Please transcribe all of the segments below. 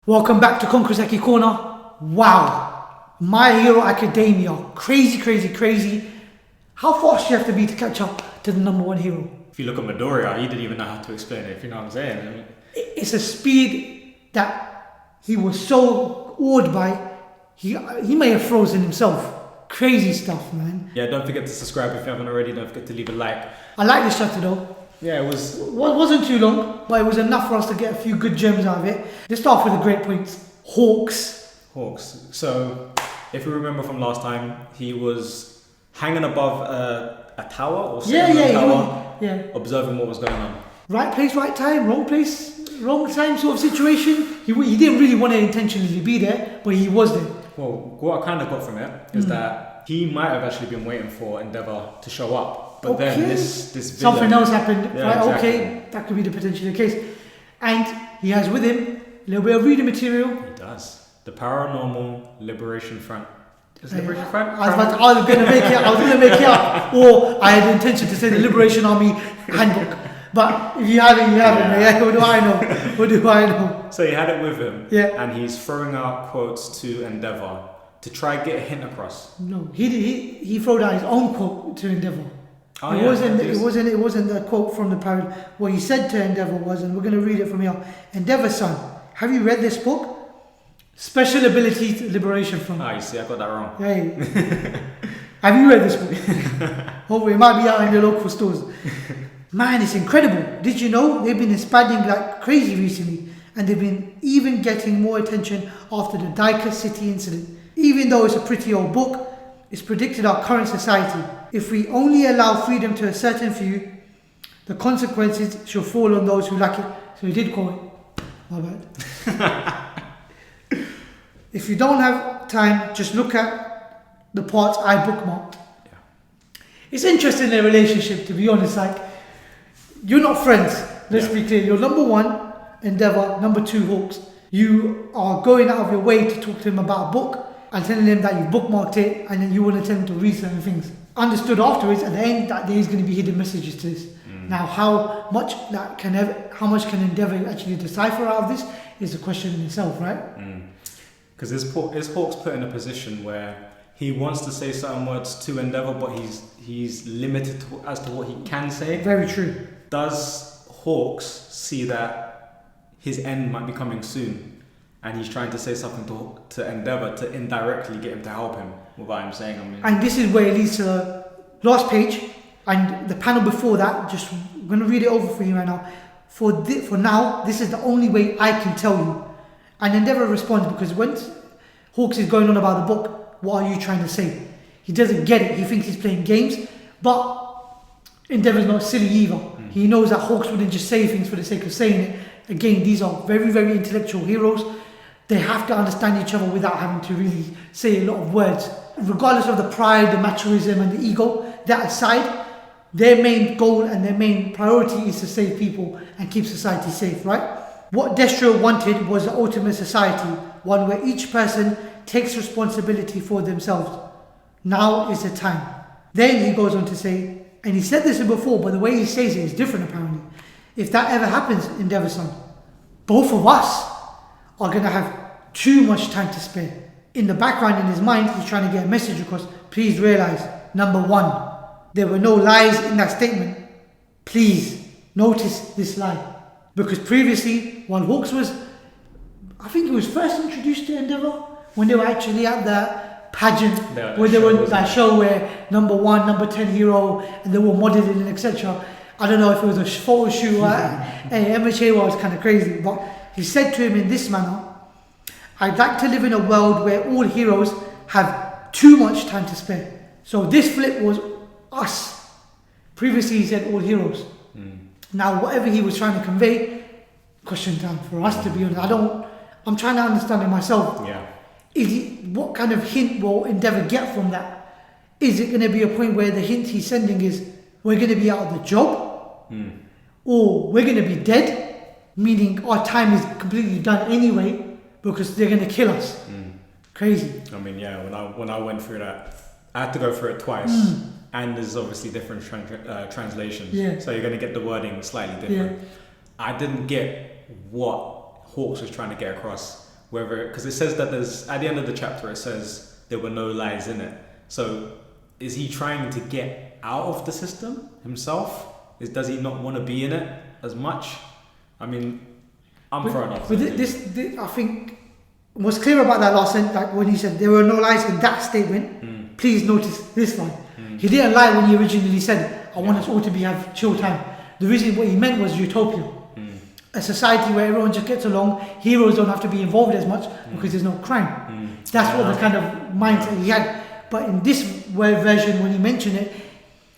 Welcome back to Konkuseki Corner. Wow, My Hero Academia, crazy. How fast do you have to be to catch up to the number one hero? If you look at Midoriya, he didn't even know how to explain it, if you know what I'm saying. I mean, it's a speed that he was so awed by, he may have frozen himself. Crazy stuff, man. Yeah, don't forget to subscribe if you haven't already. Don't forget to leave a like. I like this chapter though. Yeah, it wasn't too long, but it was enough for us to get a few good gems out of it. Let's start with the great points. Hawks. So, if you remember from last time, he was hanging above a tower or sitting on a tower, observing what was going on. Right place, right time, wrong place, wrong time sort of situation. He didn't really want to intentionally be there, but he was there. Well, what I kind of got from it is that he might have actually been waiting for Endeavour to show up. But then this villain, something else happened. Yeah, right, exactly. Okay, that could be the potential case. And he has with him a little bit of reading material. He does. The Paranormal Liberation Front. Is Liberation Front? I was going to make it up. Or I had the intention to say the Liberation Army Handbook. But if you have it, you have it. Yeah. What do I know? So he had it with him. Yeah. And he's throwing out quotes to Endeavour to try and get a hint across. No, he threw out his own quote to Endeavour. Oh, it wasn't the quote from the parrot. What he said to Endeavour was, and we're going to read it from here. Endeavour, son, have you read this book? Special Abilities Liberation Front. Ah, you see, I got that wrong. Hey. Have you read this book? Hopefully, it might be out in the local stores. Man, it's incredible. Did you know they've been expanding like crazy recently, and they've been even getting more attention after the Daika City incident. Even though it's a pretty old book, it's predicted our current society. If we only allow freedom to a certain few, the consequences shall fall on those who lack it. So he did quote it. My bad. If you don't have time, just look at the parts I bookmarked. Yeah. It's interesting their relationship, to be honest. Like, you're not friends. Let's be clear. You're number one, Endeavour, number two, Hawks. You are going out of your way to talk to him about a book and telling him that you bookmarked it, and then you want to tell him to read certain things. Understood afterwards, at the end, that there is going to be hidden messages to this. Now, how much can Endeavour actually decipher out of this is a question in itself, right? Because is Hawks put in a position where he wants to say certain words to Endeavour, but he's limited as to what he can say. Very true. Does Hawks see that his end might be coming soon, and he's trying to say something to Endeavour to indirectly get him to help him without him saying? And this is where it leads to the last page and the panel before that. I'm going to read it over for you right now. For now, this is the only way I can tell you. And Endeavour responds, because when Hawks is going on about the book, what are you trying to say? He doesn't get it. He thinks he's playing games, but Endeavour's not silly either. He knows that Hawks wouldn't just say things for the sake of saying it. Again, these are very, very intellectual heroes. They have to understand each other without having to really say a lot of words. Regardless of the pride, the machoism and the ego, that aside, their main goal and their main priority is to save people and keep society safe, right? What Destro wanted was the ultimate society, one where each person takes responsibility for themselves. Now is the time. Then he goes on to say, and he said this before, but the way he says it is different apparently. If that ever happens, Endeavour-san, both of us are going to have too much time to spare. In the background, in his mind, he's trying to get a message across. Please realize, number one, there were no lies in that statement. Please notice this lie. Because previously, while Hawks was, I think he was first introduced to Endeavour when they were actually at the pageant, where they were that show where number one, number 10 hero, and they were modeling and etc. I don't know if it was a photo shoot. MHA was kind of crazy, but he said to him in this manner, I'd like to live in a world where all heroes have too much time to spare. So this flip was us. Previously he said all heroes. Now whatever he was trying to convey, question time for us to be honest. I'm trying to understand it myself. Yeah. What kind of hint will Endeavour get from that? Is it going to be a point where the hint he's sending is we're going to be out of the job, or we're going to be dead, meaning our time is completely done anyway because they're going to kill us? Crazy. I mean, yeah. When I went through that, I had to go through it twice, and there's obviously different translations. Yeah. So you're going to get the wording slightly different. Yeah. I didn't get what Hawks was trying to get across whether, because it says that there's, at the end of the chapter, it says there were no lies in it. So is he trying to get out of the system himself? Does he not want to be in it as much? I mean, I'm throwing off. But this, I think, was clear about that last sentence, like when he said there were no lies in that statement. Please notice this one. He didn't lie when he originally said, I want us all to have chill time. The reason what he meant was utopia. A society where everyone just gets along, heroes don't have to be involved as much because there's no crime. That's what the kind of mindset he had. But in this version, when he mentioned it,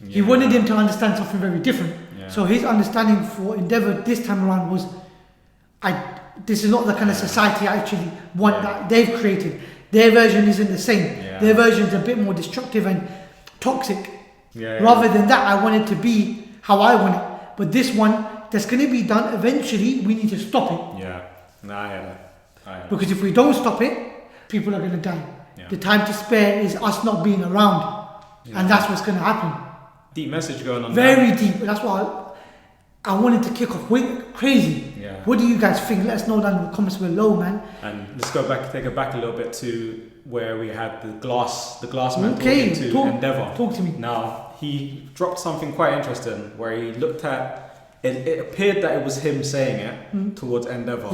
he wanted him to understand something very different. So his understanding for Endeavour this time around was, this is not the kind of society I actually want that they've created. Their version isn't the same. Their version is a bit more destructive and toxic. Rather than that, I want it to be how I want it. But this one, that's going to be done eventually, we need to stop it. I hear that. Because if we don't stop it, people are going to die. The time to spare is us not being around. And that's what's going to happen. Deep message going on. Very deep. That's why I wanted to kick off with crazy. What do you guys think? Let us know down in the comments below, man. And let's go back, take it back a little bit to where we had the glass man talking to Endeavour. Talk to me. Now, he dropped something quite interesting where he looked at, it appeared that it was him saying it towards Endeavour.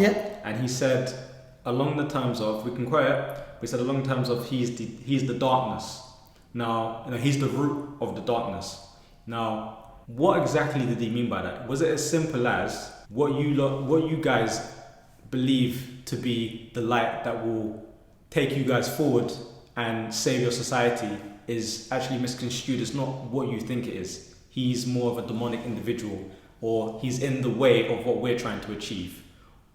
And he said, along the terms of, we can quote it, we said along the terms of, he's the darkness. Now, he's the root of the darkness. Now, what exactly did he mean by that? Was it as simple as what you guys believe to be the light that will take you guys forward and save your society is actually misconstrued? It's not what you think it is. He's more of a demonic individual, or he's in the way of what we're trying to achieve.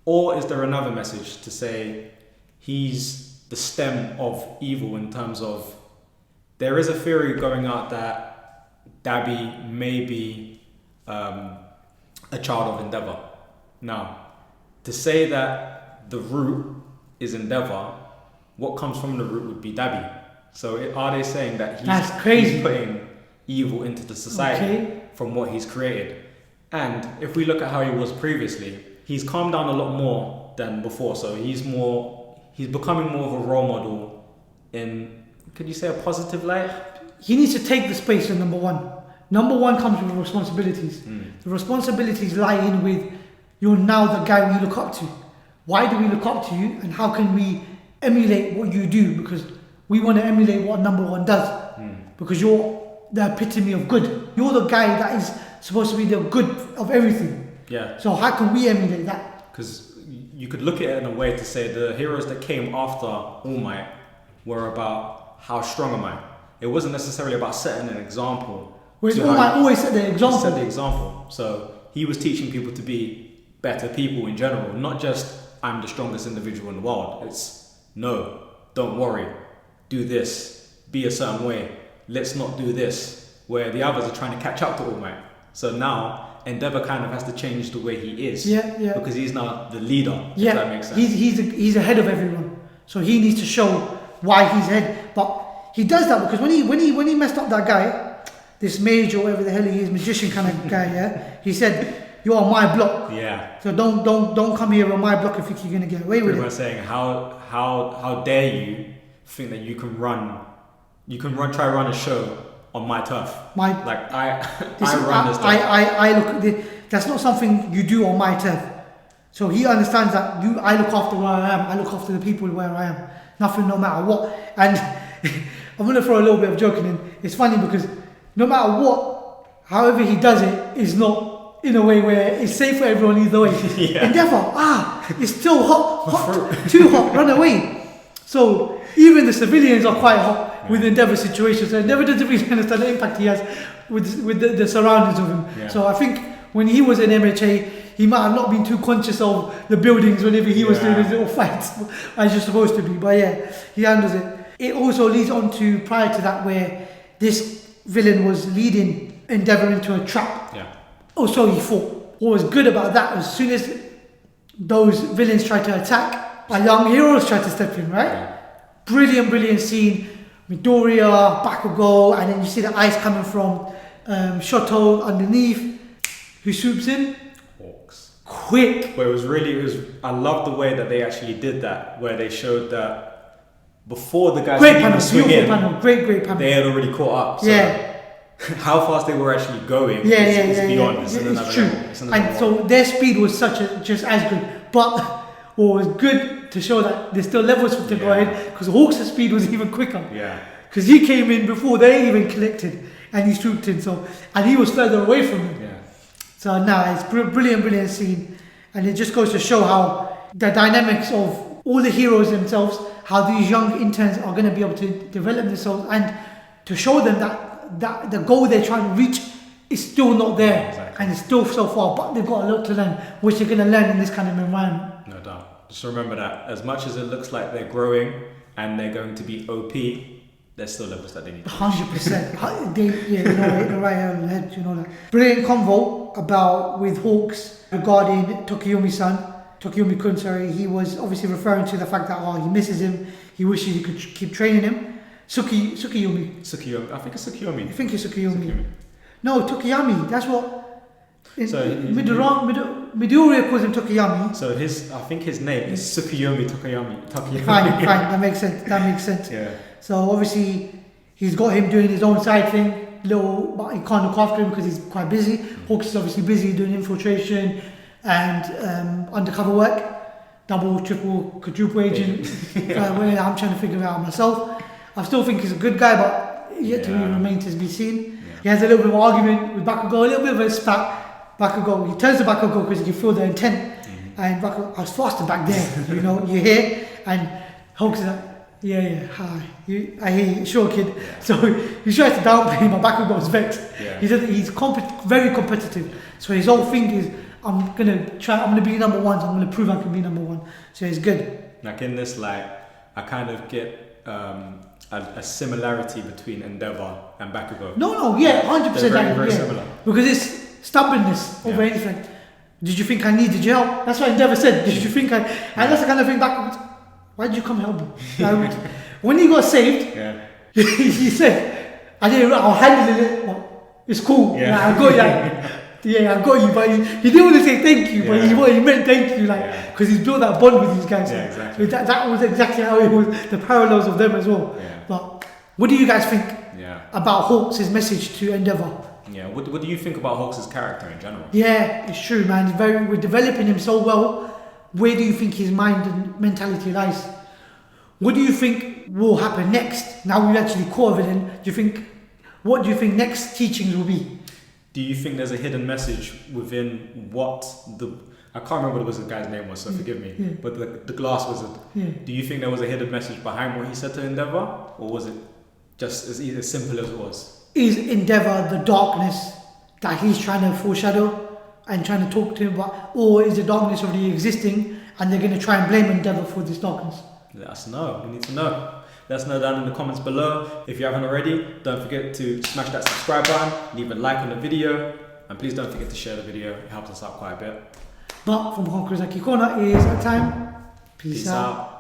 Or is there another message to say he's the stem of evil, in terms of, there is a theory going out that Dabi may be a child of Endeavour. Now, to say that the root is Endeavour, what comes from the root would be Dabi. So are they saying that he's putting evil into the society from what he's created? And if we look at how he was previously, he's calmed down a lot more than before. So he's becoming more of a role model in, could you say, a positive light? He needs to take the space of number one. Number one comes with responsibilities. The responsibilities lie in with, you're now the guy we look up to. Why do we look up to you, and how can we emulate what you do? Because we want to emulate what number one does. Because you're the epitome of good. You're the guy that is supposed to be the good of everything. So how can we emulate that? Because you could look at it in a way to say the heroes that came after All Might were about how strong am I. It wasn't necessarily about setting an example. Whereas All Might always set the example. Set the example. So he was teaching people to be better people in general, not just I'm the strongest individual in the world. It's no, don't worry, do this, be a certain way. Let's not do this. Where the others are trying to catch up to All Might. So now Endeavour kind of has to change the way he is. Because he's now the leader. If that makes sense. He's ahead of everyone. So he needs to show why he's ahead. But he does that because when he messed up that guy, this mage or whatever the hell he is, magician kind of guy, he said, "You're on my block. So don't come here on my block if you're gonna get away with it." We're saying how dare you think that you can try run a show on my turf. I run this turf. I look. That's not something you do on my turf. So he understands that I look after where I am. I look after the people where I am. Nothing, no matter what. And I'm gonna throw a little bit of joking in. It's funny because no matter what, however he does it, is not in a way where it's safe for everyone either way. Endeavour, it's still hot, too hot, run away. So even the civilians are quite hot with Endeavour situations. So Endeavour doesn't really understand the impact he has with the surroundings of him. So I think when he was in MHA, he might have not been too conscious of the buildings whenever he was doing his little fights, as you're supposed to be. But he handles it. It also leads on to prior to that where this villain was leading Endeavour into a trap. So he thought. What was good about that was as soon as those villains tried to attack, our young heroes tried to step in, right? Brilliant scene. Midoriya, Bakugo, and then you see the ice coming from Shouto underneath. Who swoops in? quick. But I love the way that they actually did that, where they showed that before the guys Great could panel, even swing beautiful in, panel, great panel. they had already caught up. So Yeah. how fast they were actually going is beyond. It's true. And so their speed was just as good. But what was good to show that there's still levels to go ahead, because Hawks' speed was even quicker. Yeah. Because he came in before they even collected, and he swooped in. And he was further away from them. Yeah. So it's brilliant scene, and it just goes to show how the dynamics of all the heroes themselves, how these young interns are going to be able to develop themselves, and to show them that the goal they're trying to reach is still not there, exactly. and it's still so far, but they've got a lot to learn, which they're going to learn in this kind of environment. No doubt. Just remember that as much as it looks like they're growing and they're going to be OP, there's still levels that they need. 100%. The right head, you know that. Brilliant convo with Hawks regarding Tsukuyomi-kun, sorry. He was obviously referring to the fact that he misses him. He wishes he could keep training him. Tsukuyomi. I think it's Tsukuyomi. I think it's Tsukuyomi. No, Tokiyami. That's what. Midoriya calls him Tokiyami. So I think his name is Tsukuyomi Tokiyami. Fine. That makes sense. Yeah. So obviously he's got him doing his own side thing, but he can't look after him because he's quite busy. Hawks is obviously busy doing infiltration and undercover work, double, triple, quadruple agent. I'm trying to figure it out myself. I still think he's a good guy, but yet to remain to be seen. Yeah. He has a little bit of argument with Bakugo, a little bit of a spat. Bakugo, he turns to Bakugo because he can feel the intent. And Bakugo, I was faster back there, you hear? And Hawks is like, hi. I hear you, sure kid. Yeah. So he tries to downplay him, but Bakugo is vexed. Yeah. He's very competitive. So his whole thing is, I'm gonna be number one, so I'm gonna prove I can be number one. So it's good. Like in this, I kind of get a similarity between Endeavour and Bakugo. 100%. They're very similar. Because it's stubbornness over anything. Did you think I needed your help? That's what Endeavour said. Did you think and that's the kind of thing Bakugo. Why did you come help me? When he got saved, he said, I'll handle it, but it's cool. Yeah. I got you. I got you. But he didn't want to say thank you, but he meant thank you, because he's built that bond with these guys. Yeah, exactly. So that was exactly how it was, the parallels of them as well. Yeah. But what do you guys think about Hawks' message to Endeavour? Yeah, what do you think about Hawks' character in general? Yeah, it's true, man. We're developing him so well. Where do you think his mind and mentality lies? What do you think will happen next? Now we've actually caught of it. What do you think next teachings will be? Do you think there's a hidden message within I can't remember what the guy's name was, so forgive me. But the glass wizard. Do you think there was a hidden message behind what he said to Endeavour, or was it just as simple as it was? Is Endeavour the darkness that he's trying to foreshadow and trying to talk to him about, or is the darkness already existing and they're going to try and blame Endeavour for this darkness? Let us know. We need to know. Let us know down in the comments below. If you haven't already, don't forget to smash that subscribe button, leave a like on the video, and please don't forget to share the video. It helps us out quite a bit. But from Konkurizaki Corner is our time. Peace out.